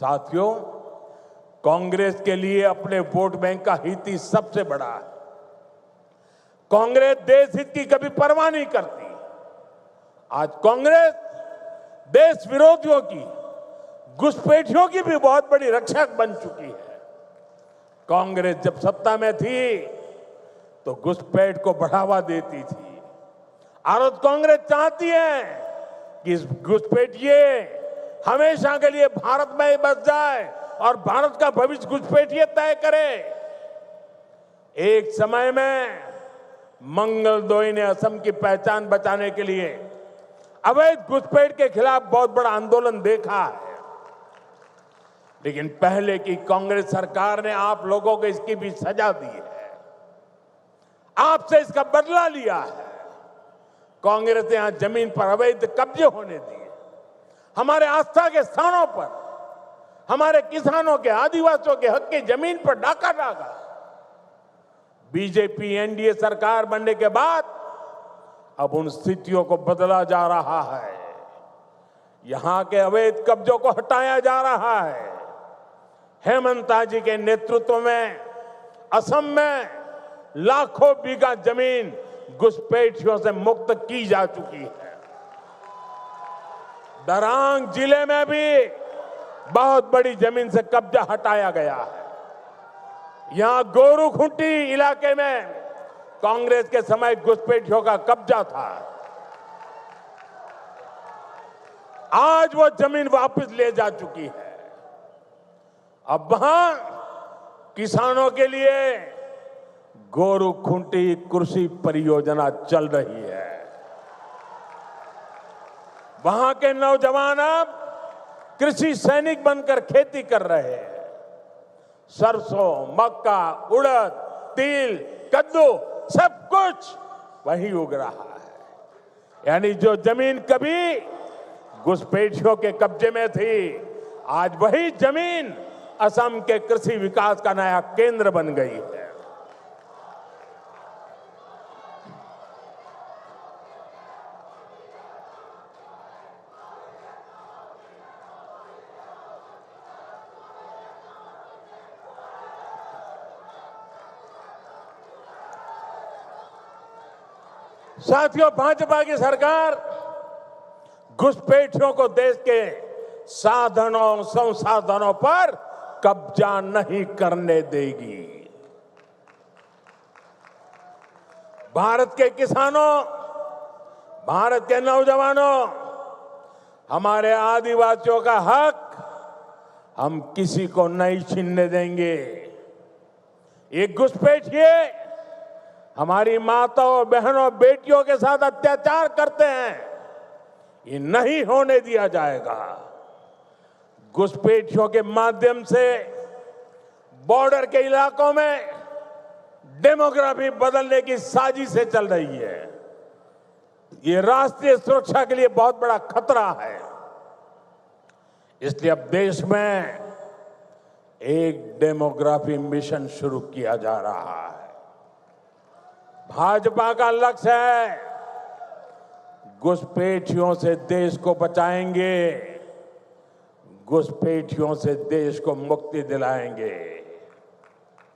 साथियों, कांग्रेस के लिए अपने वोट बैंक का हित ही सबसे बड़ा है। कांग्रेस देश हित की कभी परवाह नहीं करती। आज कांग्रेस देश विरोधियों की, घुसपैठियों की भी बहुत बड़ी रक्षक बन चुकी है। कांग्रेस जब सत्ता में थी तो घुसपैठ को बढ़ावा देती थी। और कांग्रेस चाहती है कि इस घुसपैठिए हमेशा के लिए भारत में ही बस जाए और भारत का भविष्य घुसपैठिए तय करे। एक समय में मंगलदोई ने असम की पहचान बचाने के लिए अवैध घुसपैठ के खिलाफ बहुत बड़ा आंदोलन देखा है। लेकिन पहले की कांग्रेस सरकार ने आप लोगों को इसकी भी सजा दी है, आपसे इसका बदला लिया है। कांग्रेस ने यहां जमीन पर अवैध कब्जे होने दिए, हमारे आस्था के स्थानों पर हमारे किसानों के, आदिवासियों के हक की जमीन पर डाका डाला। बीजेपी एनडीए सरकार बनने के बाद अब उन स्थितियों को बदला जा रहा है। यहां के अवैध कब्जों को हटाया जा रहा है। हेमंता जी के नेतृत्व में असम में लाखों बीघा जमीन घुसपैठियों से मुक्त की जा चुकी है। दरांग जिले में भी बहुत बड़ी जमीन से कब्जा हटाया गया है। यहां गोरूखुंटी इलाके में कांग्रेस के समय घुसपैठियों का कब्जा था। आज वो जमीन वापस ले जा चुकी है। अब वहां किसानों के लिए गोरूखुंटी कृषि परियोजना चल रही है। वहां के नौजवान अब कृषि सैनिक बनकर खेती कर रहे हैं। सरसों, मक्का, उड़द, तिल, कद्दू सब कुछ वहीं उग रहा है। यानी जो जमीन कभी घुसपैठियों के कब्जे में थी, आज वही जमीन असम के कृषि विकास का नया केंद्र बन गई है। साथियों, भाजपा की सरकार घुसपैठियों को देश के साधनों, संसाधनों पर कब्जा नहीं करने देगी। भारत के किसानों, भारत के नौजवानों, हमारे आदिवासियों का हक हम किसी को नहीं छीनने देंगे। ये घुसपैठिए हमारी माताओं, बहनों, बेटियों के साथ अत्याचार करते हैं, ये नहीं होने दिया जाएगा। घुसपैठियों के माध्यम से बॉर्डर के इलाकों में डेमोग्राफी बदलने की साजिशें चल रही है। ये राष्ट्रीय सुरक्षा के लिए बहुत बड़ा खतरा है। इसलिए अब देश में एक डेमोग्राफी मिशन शुरू किया जा रहा है। भाजपा का लक्ष्य है घुसपैठियों से देश को बचाएंगे, घुसपैठियों से देश को मुक्ति दिलाएंगे।